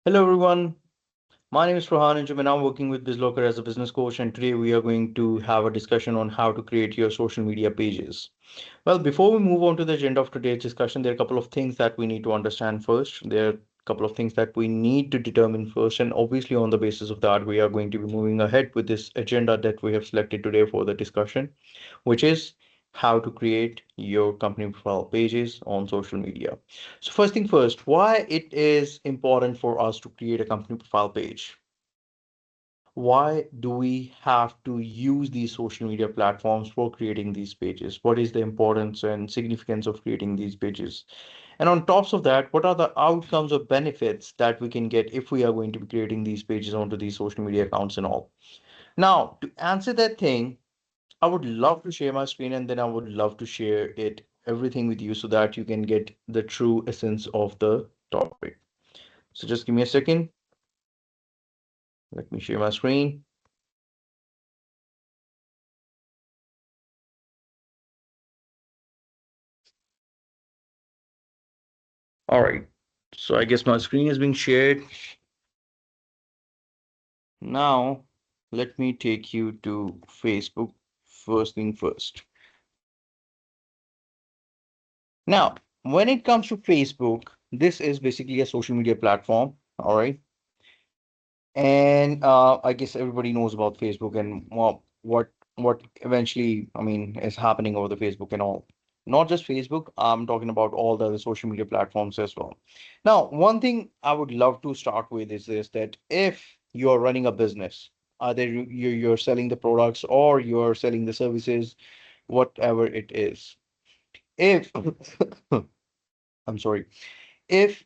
Hello everyone, my name is Rohan and I'm now working with Bizlockr as a business coach, and today we are going to have a discussion on how to create your social media pages. Well, before we move on to the agenda of today's discussion, there are a couple of things that we need to understand first. There are a couple of things that we need to determine first, and obviously on the basis of that, we are going to be moving ahead with this agenda that we have selected today for the discussion, which is how to create your company profile pages on social media. So first thing first, why it is important for us to create a company profile page? Why do we have to use these social media platforms for creating these pages? What is the importance and significance of creating these pages? And on tops of that, what are the outcomes or benefits that we can get if we are going to be creating these pages onto these social media accounts and all? Now, to answer that thing, I would love to share my screen and then I would love to share it everything with you so that you can get the true essence of the topic. So just give me a second. Let me share my screen. All right. So I guess my screen is being shared. Now, let me take you to Facebook first thing first. Now, when it comes to Facebook, this is basically a social media platform. All right. And I guess everybody knows about Facebook and what eventually, I mean, is happening over the Facebook and all. Not just Facebook, I'm talking about all the other social media platforms as well. Now, one thing I would love to start with is this, that if you're running a business, either you're selling the products or you're selling the services, whatever it is. If I'm sorry, if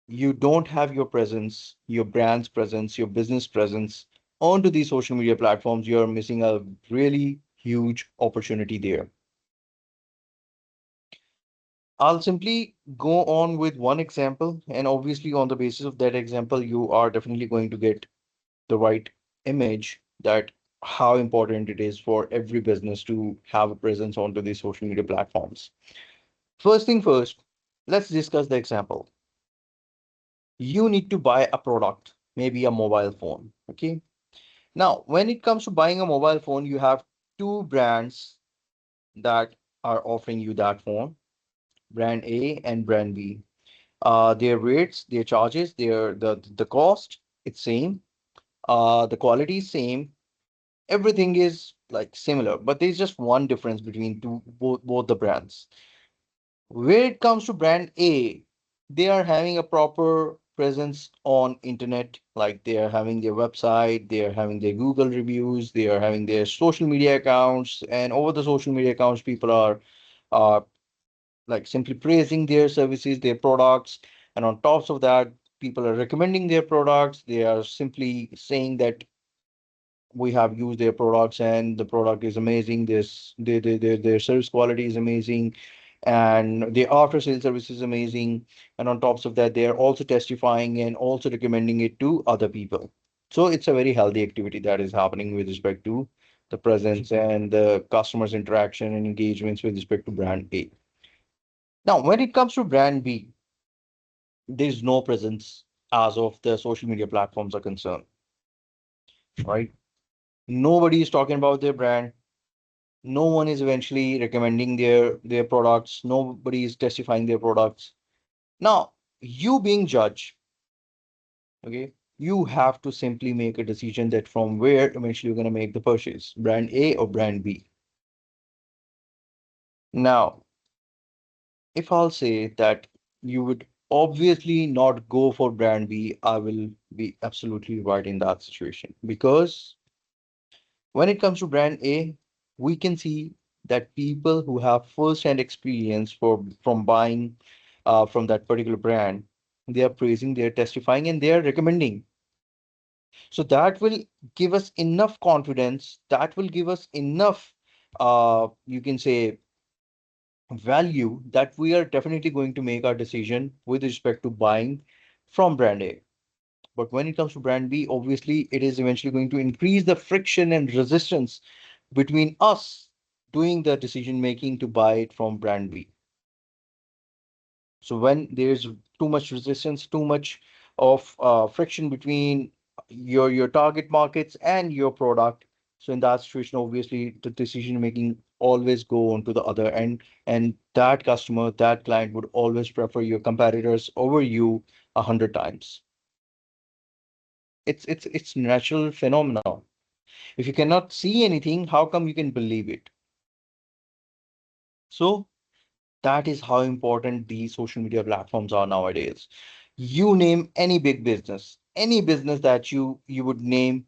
you don't have your presence, your brand's presence, your business presence onto these social media platforms, you're missing a really huge opportunity there. I'll simply go on with one example, and obviously, on the basis of that example, you are definitely going to get the right image that how important it is for every business to have a presence onto these social media platforms. First thing first, let's discuss the example. You need to buy a product, maybe a mobile phone. Okay. Now, when it comes to buying a mobile phone, you have two brands that are offering you that phone, brand A and brand B. Their rates, their charges, the cost, it's same. The quality is same. Everything is like similar, but there's just one difference between both the brands. Where it comes to brand A, they are having a proper presence on internet, like they are having their website, they are having their Google reviews, they are having their social media accounts, and over the social media accounts, people are uh, like simply praising their services, their products, and on top of that, people are recommending their products. They are simply saying that we have used their products and the product is amazing. Their service quality is amazing, and the after sales service is amazing. And on tops of that, they are also testifying and also recommending it to other people. So it's a very healthy activity that is happening with respect to the presence and the customers interaction and engagements with respect to brand A. Now, when it comes to brand B, there's no presence as of the social media platforms are concerned, right? Nobody is talking about their brand. No one is eventually recommending their products. Nobody is testifying their products. Now, you being judge, okay, you have to simply make a decision that from where eventually you're going to make the purchase, brand A or brand B. Now, if I'll say that you would obviously not go for brand B, I will be absolutely right in that situation, because when it comes to brand A, we can see that people who have first-hand experience from buying from that particular brand, they are praising, they are testifying, and they are recommending. So that will give us enough confidence. That will give us enough, you can say, value that we are definitely going to make our decision with respect to buying from brand A. But when it comes to brand B, obviously it is eventually going to increase the friction and resistance between us doing the decision making to buy it from brand B. So when there's too much resistance, too much of friction between your target markets and your product. So in that situation, obviously the decision making always go on to the other end, and that customer, that client would always prefer your competitors over you 100 times. It's natural phenomenon. If you cannot see anything, how come you can believe it? So that is how important these social media platforms are nowadays. You name any business that you would name,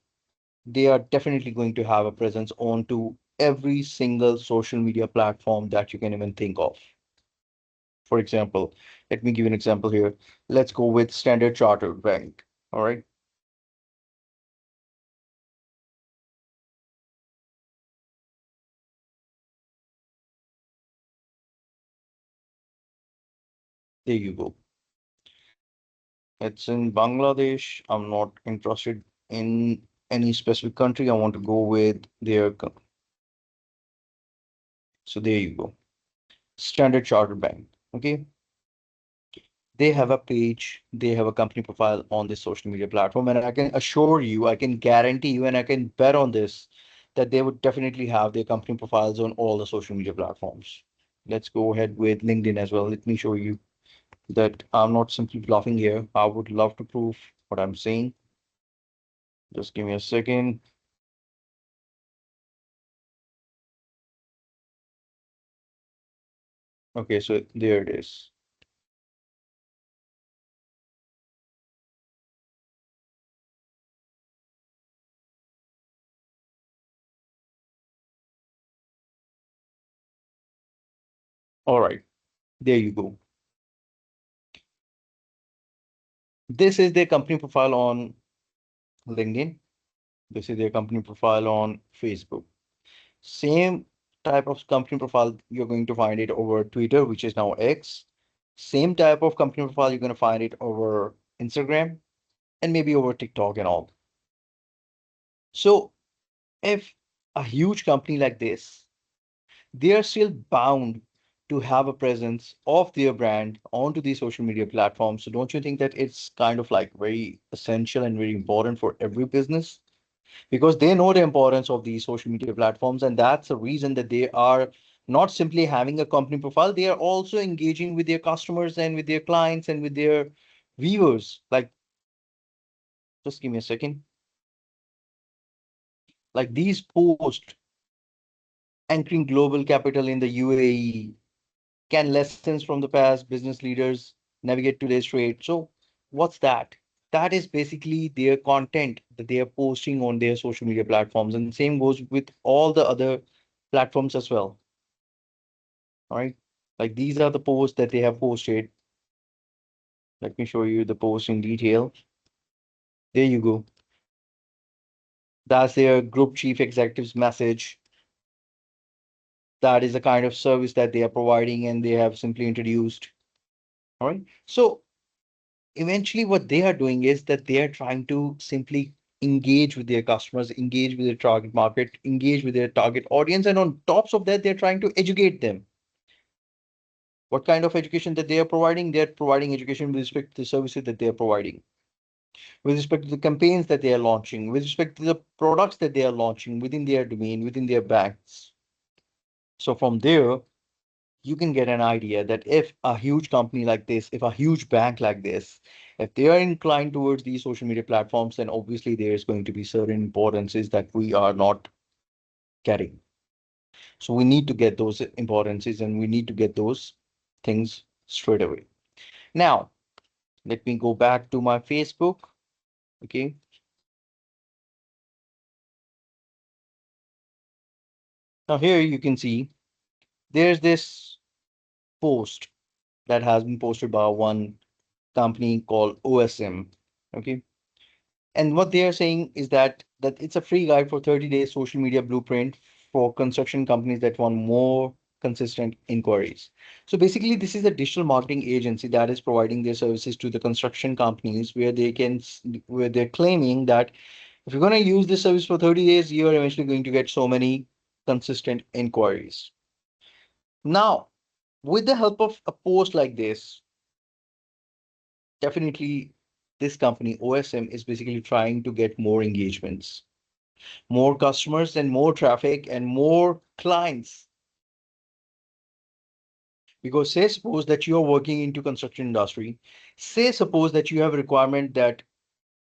they are definitely going to have a presence onto every single social media platform that you can even think of. For example, let me give you an example here. Let's go with Standard Chartered Bank. All right, there you go. It's in Bangladesh. I'm not interested in any specific country. I want to go with so there you go. Standard Chartered Bank. Okay, they have a page, they have a company profile on this social media platform, and I can assure you, I can guarantee you, and I can bet on this that they would definitely have their company profiles on all the social media platforms. Let's go ahead with LinkedIn as well. Let me show you that I'm not simply bluffing here. I would love to prove what I'm saying. Just give me a second. Okay, so there it is. All right, there you go. This is their company profile on LinkedIn. This is their company profile on Facebook. Same type of company profile, you're going to find it over Twitter, which is now X. Same type of company profile, you're going to find it over Instagram and maybe over TikTok and all. So if a huge company like this, they are still bound to have a presence of their brand onto these social media platforms. So don't you think that it's kind of like very essential and very important for every business? Because they know the importance of these social media platforms, and that's the reason that they are not simply having a company profile, they are also engaging with their customers and with their clients and with their viewers. Like, just give me a second. Like these posts anchoring global capital in the UAE, can lessons from the past business leaders navigate today's trade? So what's that? That is basically their content that they are posting on their social media platforms, and same goes with all the other platforms as well. All right. Like these are the posts that they have posted. Let me show you the post in detail. There you go. That's their group chief executive's message. That is the kind of service that they are providing and they have simply introduced. All right. So eventually what they are doing is that they are trying to simply engage with their customers, engage with their target market, engage with their target audience. And on tops of that, they're trying to educate them. What kind of education that they are providing? They're providing education with respect to the services that they are providing, with respect to the campaigns that they are launching, with respect to the products that they are launching within their domain, within their banks. So from there, you can get an idea that if a huge company like this, if a huge bank like this, if they are inclined towards these social media platforms, then obviously there's going to be certain importances that we are not getting. So we need to get those importances and we need to get those things straight away. Now, let me go back to my Facebook. Okay. Now here you can see there's this post that has been posted by one company called OSM. Okay. And what they are saying is that it's a free guide for 30 days social media blueprint for construction companies that want more consistent inquiries. So basically, this is a digital marketing agency that is providing their services to the construction companies where where they're claiming that if you're going to use this service for 30 days, you're eventually going to get so many consistent inquiries. Now, with the help of a post like this, definitely this company, OSM, is basically trying to get more engagements, more customers, and more traffic and more clients. Because say suppose that you are working into construction industry, say suppose that you have a requirement that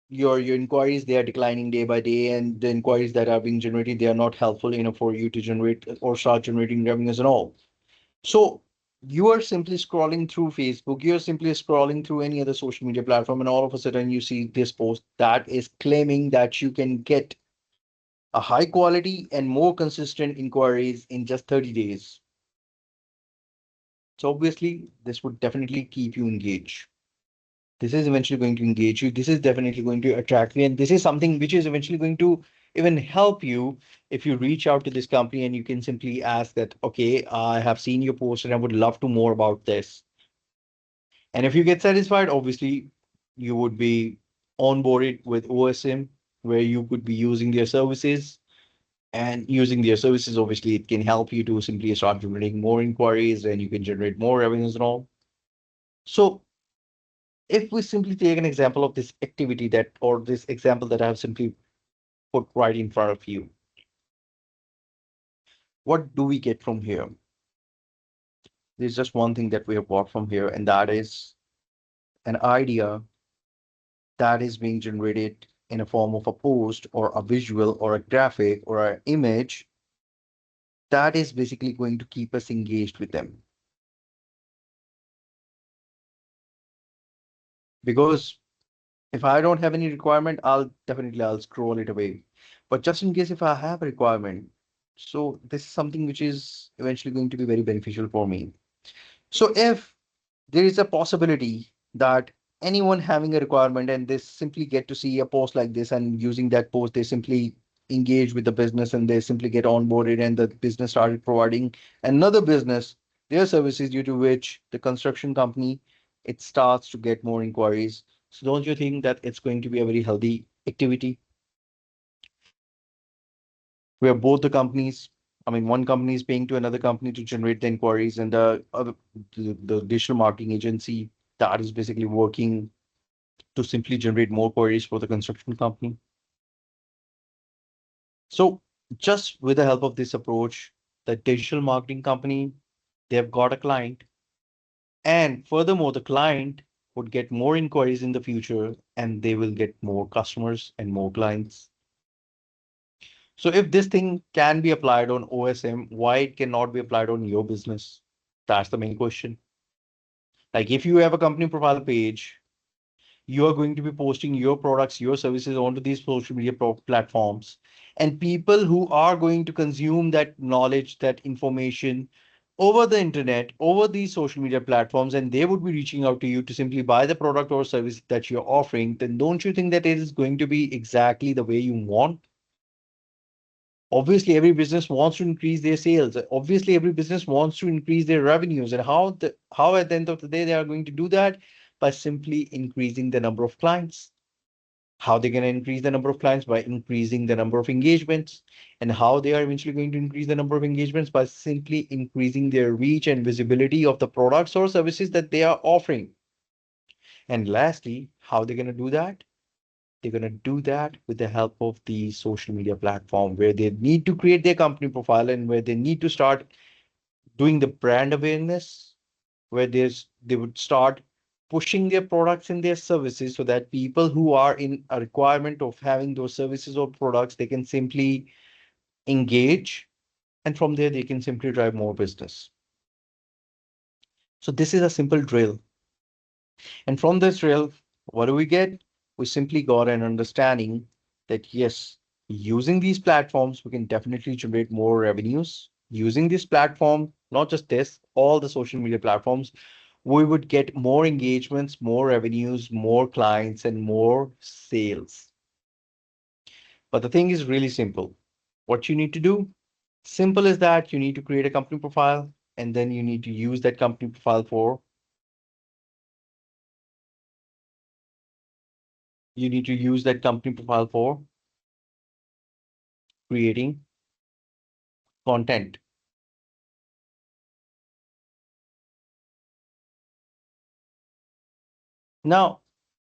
your inquiries they are declining day by day, and the inquiries that are being generated they are not helpful enough for you to generate or start generating revenues and all. So you are simply scrolling through Facebook, you're simply scrolling through any other social media platform, and all of a sudden you see this post that is claiming that you can get a high quality and more consistent inquiries in just 30 days. So obviously this would definitely keep you engaged. This is eventually going to engage you. This is definitely going to attract you. And this is something which is eventually going to even help you if you reach out to this company and you can simply ask that, okay, I have seen your post and I would love to more about this. And if you get satisfied, obviously you would be onboarded with OSM where you could be using their services. And using their services, obviously, it can help you to simply start generating more inquiries and you can generate more revenues and all. So if we simply take an example of this activity that, or this example that I have simply put right in front of you, what do we get from here? There's just one thing that we have got from here, and that is an idea that is being generated in a form of a post or a visual or a graphic or an image that is basically going to keep us engaged with them. Because if I don't have any requirement, I'll scroll it away. But just in case if I have a requirement, so this is something which is eventually going to be very beneficial for me. So if there is a possibility that anyone having a requirement and they simply get to see a post like this, and using that post they simply engage with the business and they simply get onboarded, and the business started providing another business their services, due to which the construction company it starts to get more inquiries. So don't you think that it's going to be a very healthy activity where both the companies, I mean, one company is paying to another company to generate the inquiries, and the digital marketing agency that is basically working to simply generate more queries for the construction company. So just with the help of this approach, the digital marketing company, they've got a client. And furthermore, the client would get more inquiries in the future and they will get more customers and more clients. So if this thing can be applied on OSM, why it cannot be applied on your business? That's the main question. Like if you have a company profile page, you are going to be posting your products, your services onto these social media platforms. And people who are going to consume that knowledge, that information over the internet, over these social media platforms, and they would be reaching out to you to simply buy the product or service that you're offering, then don't you think that it is going to be exactly the way you want? Obviously, every business wants to increase their sales. Obviously, every business wants to increase their revenues. And how at the end of the day they are going to do that? By simply increasing the number of clients. How they're going to increase the number of clients? By increasing the number of engagements. And how they are eventually going to increase the number of engagements? By simply increasing their reach and visibility of the products or services that they are offering. And lastly, how they're going to do that? They're going to do that with the help of the social media platform, where they need to create their company profile and where they need to start doing the brand awareness, where they would start pushing their products and their services so that people who are in a requirement of having those services or products, they can simply engage, and from there they can simply drive more business. So this is a simple drill. And from this drill, what do we get? We simply got an understanding that yes, using these platforms, we can definitely generate more revenues. Using this platform, not just this, all the social media platforms, we would get more engagements, more revenues, more clients, and more sales. But the thing is really simple. What you need to do, simple is that you need to create a company profile, and then you need to use that company profile for, you need to use that company profile for creating content. Now,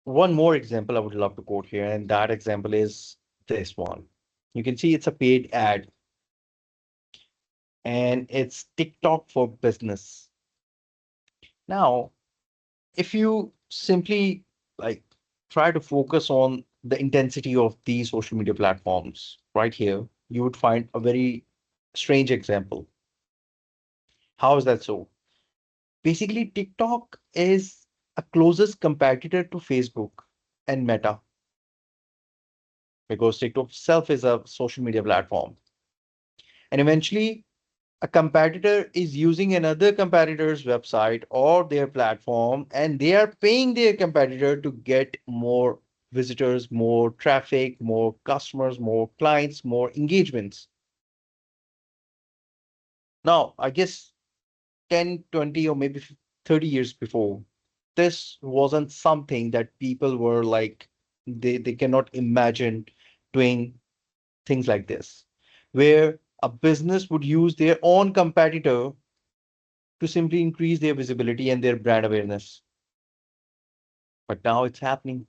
one more example I would love to quote here, and that example is this one. You can see it's a paid ad and it's TikTok for business. Now, if you simply like try to focus on the intensity of these social media platforms right here, you would find a very strange example. How is that so? Basically, TikTok is a closest competitor to Facebook and Meta because TikTok itself is a social media platform. And eventually, a competitor is using another competitor's website or their platform, and they are paying their competitor to get more visitors, more traffic, more customers, more clients, more engagements. Now, I guess 10, 20, or maybe 30 years before, this wasn't something that people were like, they cannot imagine doing things like this, where a business would use their own competitor to simply increase their visibility and their brand awareness. But now it's happening.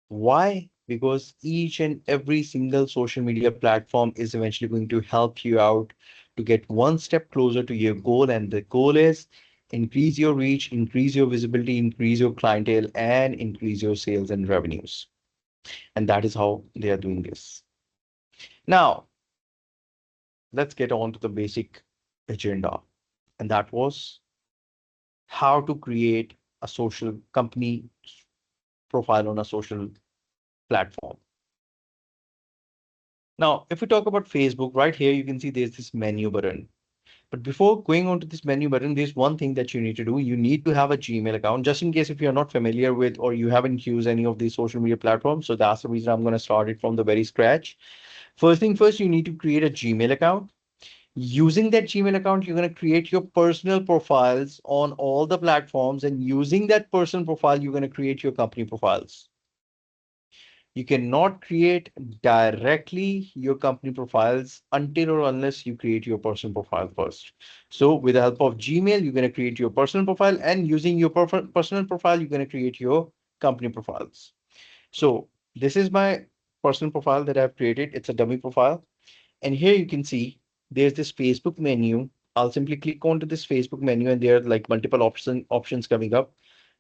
Why? Because each and every single social media platform is eventually going to help you out to get one step closer to your goal. And the goal is increase your reach, increase your visibility, increase your clientele, and increase your sales and revenues. And that is how they are doing this. Now, let's get on to the basic agenda. And that was how to create a social company profile on a social platform. Now, if we talk about Facebook, right here, you can see there's this menu button. But before going on to this menu button, there's one thing that you need to do. You need to have a Gmail account, just in case if you're not familiar with or you haven't used any of these social media platforms. So that's the reason I'm going to start it from the very scratch. First thing first, you need to create a Gmail account. Using that Gmail account, you're going to create your personal profiles on all the platforms. And using that personal profile, you're going to create your company profiles. You cannot create directly your company profiles until or unless you create your personal profile first. So with the help of Gmail, you're going to create your personal profile, and using your personal profile, you're going to create your company profiles. So this is my personal profile that I've created. It's a dummy profile. And here you can see there's this Facebook menu. I'll simply click onto this Facebook menu and there are like multiple options coming up.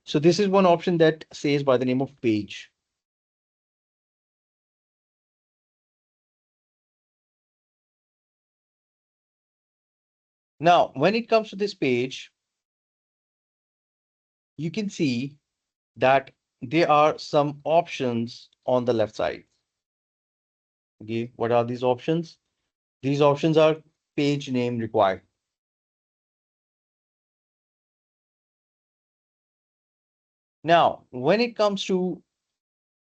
So this is one option that says by the name of page. Now, when it comes to this page, you can see that there are some options on the left side. Okay, what are these options? These options are page name required. Now, when it comes to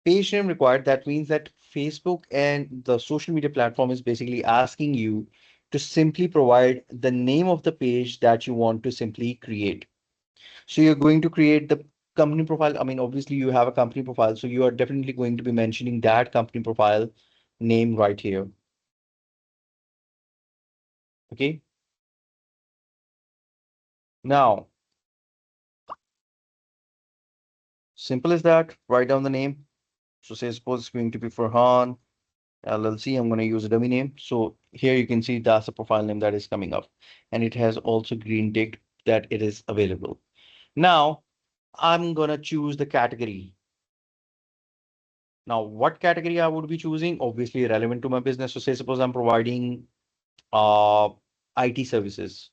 page name required, that means that Facebook and the social media platform is basically asking you to simply provide the name of the page that you want to simply create. So you're going to create the company profile. I mean, obviously you have a company profile, so you are definitely going to be mentioning that company profile name right here. Okay. Now, simple as that. Write down the name. So say suppose it's going to be Farhan LLC. I'm going to use a dummy name. So here you can see that's a profile name that is coming up, and it has also green ticked that it is available. Now I'm going to choose the category. Now, what category I would be choosing? Obviously relevant to my business. So say suppose I'm providing uh, IT services.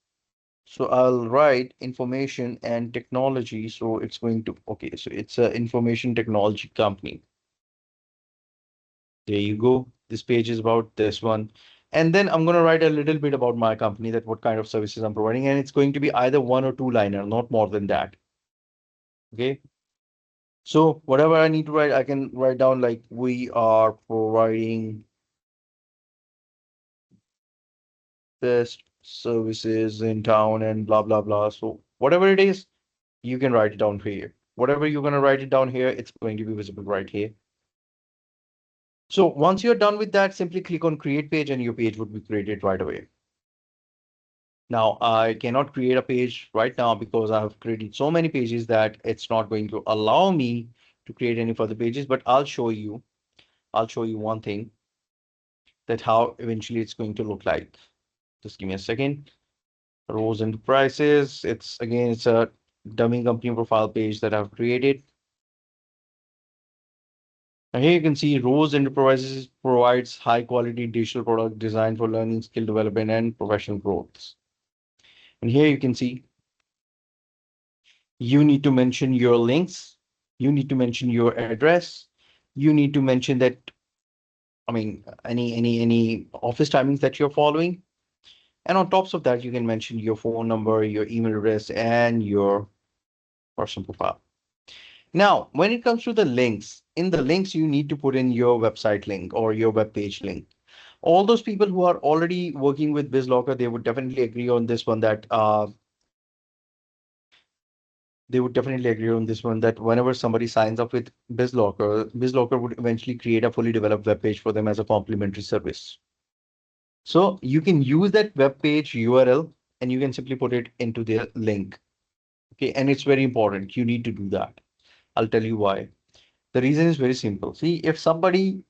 So I'll write information and technology. So it's going to, okay, so it's an information technology company. There you go. This page is about this one. And then I'm going to write a little bit about my company, that what kind of services I'm providing. And it's going to be either one or two liner, not more than that. Okay. So whatever I need to write, I can write down like we are providing best services in town and blah, blah, blah. So whatever it is, you can write it down here. Whatever you're going to write it down here, it's going to be visible right here. So once you're done with that, simply click on create page and your page would be created right away. Now, I cannot create a page right now because I have created so many pages that it's not going to allow me to create any further pages, but I'll show you one thing, that how eventually it's going to look like. Just give me a second. Rose Enterprises. It's a dummy company profile page that I've created. Now here you can see Rose Enterprises provides high quality digital product designed for learning, skill development, and professional growth. And here you can see you need to mention your links, you need to mention your address, you need to mention that, I mean, any office timings that you're following. And on tops of that, you can mention your phone number, your email address, and your personal profile. Now, when it comes to the links, in the links, you need to put in your website link or your web page link. All those people who are already working with Bizlockr, they would definitely agree on this one that whenever somebody signs up with Bizlockr would eventually create a fully developed web page for them as a complimentary service. So you can use that web page URL and you can simply put it into the link. Okay, and it's very important. You need to do that. I'll tell you why. The reason is very simple. See, if somebody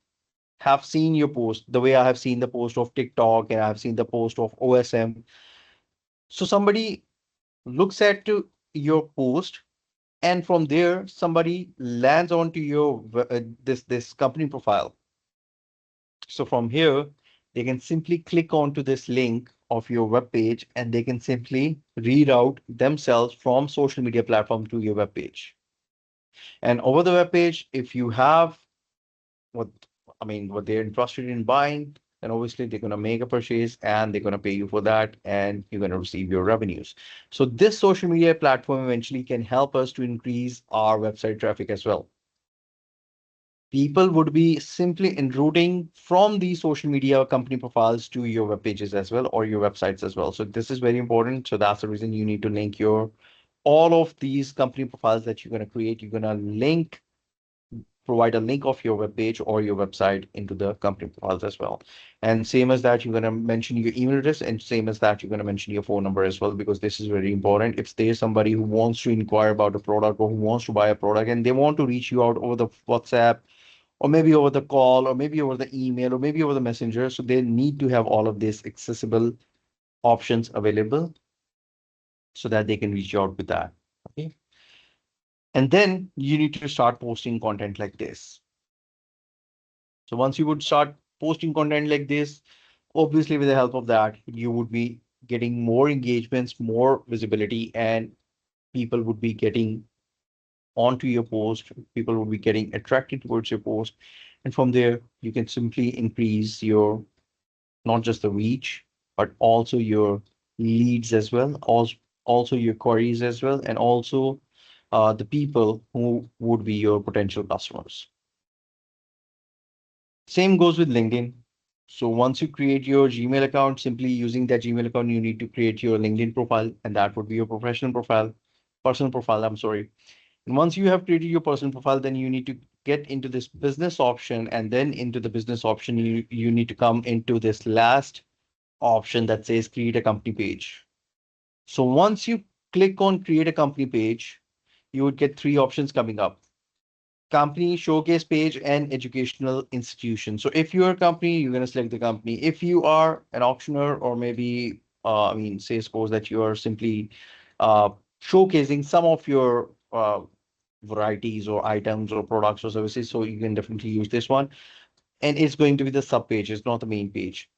have seen your post, the way I have seen the post of TikTok and I've seen the post of OSM, so somebody looks at your post, and from there somebody lands onto your this company profile. So from here, they can simply click onto this link of your web page and they can simply reroute themselves from social media platform to your web page. And over the web page, if you have what what they're interested in buying, then obviously they're going to make a purchase and they're going to pay you for that and you're going to receive your revenues. So this social media platform eventually can help us to increase our website traffic as well. People would be simply enrouting from these social media company profiles to your web pages as well or your websites as well. So this is very important. So that's the reason you need to link your all of these company profiles that you're going to create. You're going to provide a link of your web page or your website into the company profiles as well. And same as that, you're going to mention your email address, and same as that, you're going to mention your phone number as well, because this is very important. If there's somebody who wants to inquire about a product or who wants to buy a product and they want to reach you out over the WhatsApp or maybe over the call or maybe over the email or maybe over the messenger, so they need to have all of these accessible options available so that they can reach you out with that. Okay. And then you need to start posting content like this. So once you would start posting content like this, obviously with the help of that, you would be getting more engagements, more visibility, and people would be getting onto your post. People would be getting attracted towards your post. And from there, you can simply increase your, not just the reach, but also your leads as well, also your queries as well, and also the people who would be your potential customers. Same goes with LinkedIn. So once you create your Gmail account, simply using that Gmail account, you need to create your LinkedIn profile, and that would be your personal profile, I'm sorry. And once you have created your personal profile, then you need to get into this business option, and then into the business option, you need to come into this last option that says create a company page. So once you click on create a company page, you would get three options coming up: company, showcase page, and educational institution. So if you're a company, you're going to select the company. If you are an auctioneer, or maybe, say, suppose that you are simply uh, showcasing some of your varieties or items or products or services, so you can definitely use this one. And it's going to be the sub page, it's not the main page.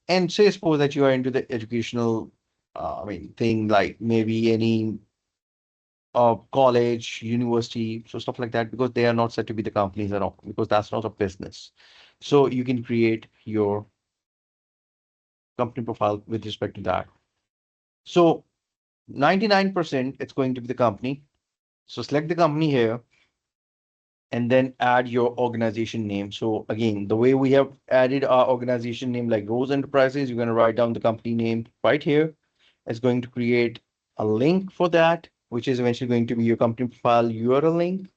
And say, suppose that you are into the educational, thing like maybe any college, university, so stuff like that, because they are not said to be the companies at all, because that's not a business. So you can create your company profile with respect to that. So 99%, it's going to be the company. So select the company here and then add your organization name. So again, the way we have added our organization name like Rose Enterprises, you're going to write down the company name right here. It's going to create a link for that, which is eventually going to be your company profile URL link.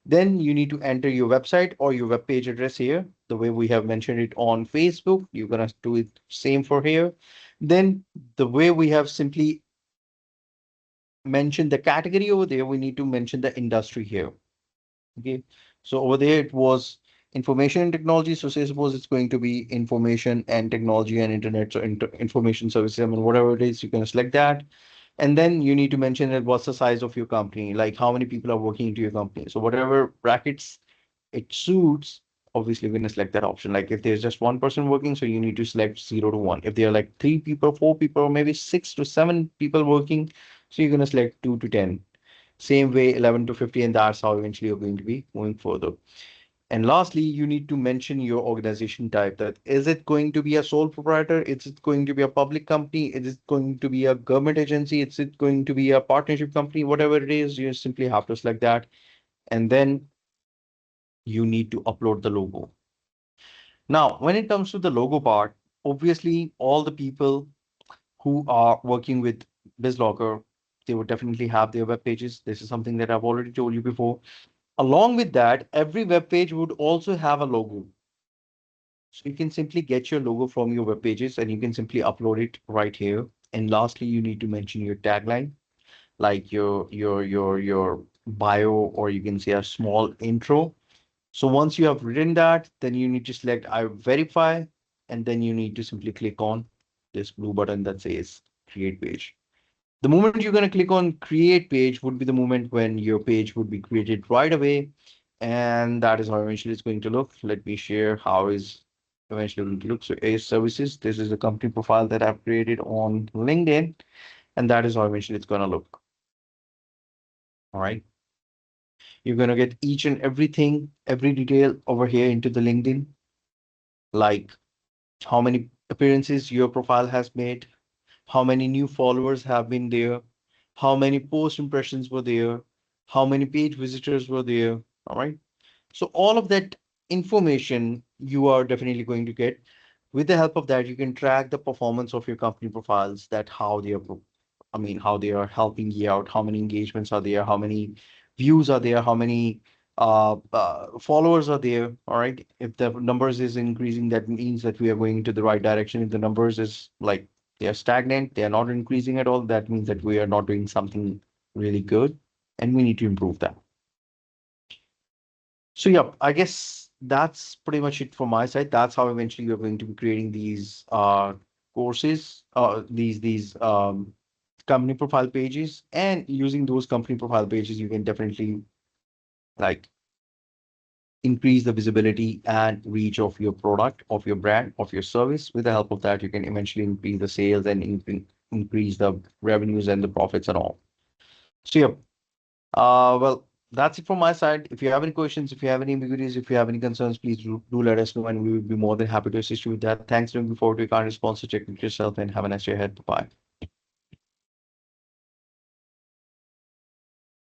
Then you need to enter your website or your web page address here, the way we have mentioned it on Facebook. You're going to do it same for here. Then the way we have simply mentioned the category over there, we need to mention the industry here. Okay. So over there it was information and technology. So say suppose it's going to be information and technology and internet. So information services, I mean, whatever it is, you can select that. And then you need to mention that what's the size of your company, like how many people are working into your company. So whatever brackets it suits, obviously we're gonna select that option. Like if there's just one person working, so you need to select 0 to 1. If there are like 3 people, 4 people, or maybe 6 to 7 people working, so you're gonna select 2 to 10. Same way, 11 to 50, and that's how eventually you're going to be moving further. And lastly, you need to mention your organization type. That is it going to be a sole proprietor? Is it going to be a public company? Is it going to be a government agency? Is it going to be a partnership company? Whatever it is, you simply have to select that. And then you need to upload the logo. Now, when it comes to the logo part, obviously all the people who are working with Bizlockr, they would definitely have their web pages. This is something that I've already told you before. Along with that, every web page would also have a logo. So you can simply get your logo from your web pages and you can simply upload it right here. And lastly, you need to mention your tagline, like your bio, or you can say a small intro. So once you have written that, then you need to select I verify, and then you need to simply click on this blue button that says create page. The moment you're going to click on create page would be the moment when your page would be created right away. And that is how eventually it's going to look. Let me share how is eventually going to look. So A services, this is the company profile that I've created on LinkedIn. And that is how eventually it's going to look. All right. You're going to get each and everything, every detail over here into the LinkedIn, like how many appearances your profile has made, how many new followers have been there, how many post impressions were there, how many page visitors were there. All right. So all of that information you are definitely going to get. With the help of that, you can track the performance of your company profiles, that how they are, I mean, how they are helping you out, how many engagements are there, how many views are there, how many followers are there. All right. If the numbers is increasing, that means that we are going into the right direction. If the numbers is like they are stagnant, they are not increasing at all, that means that we are not doing something really good and we need to improve that. So yeah, I guess that's pretty much it from my side. That's how eventually you're going to be creating these courses, these company profile pages, and using those company profile pages, you can definitely like increase the visibility and reach of your product, of your brand, of your service. With the help of that, you can eventually increase the sales and increase the revenues and the profits and all. So yeah, well, that's it from my side. If you have any questions, if you have any ambiguities, if you have any concerns, please do let us know, and we will be more than happy to assist you with that. Thanks for looking forward to your kind response. So check it yourself and have a nice day ahead. Bye.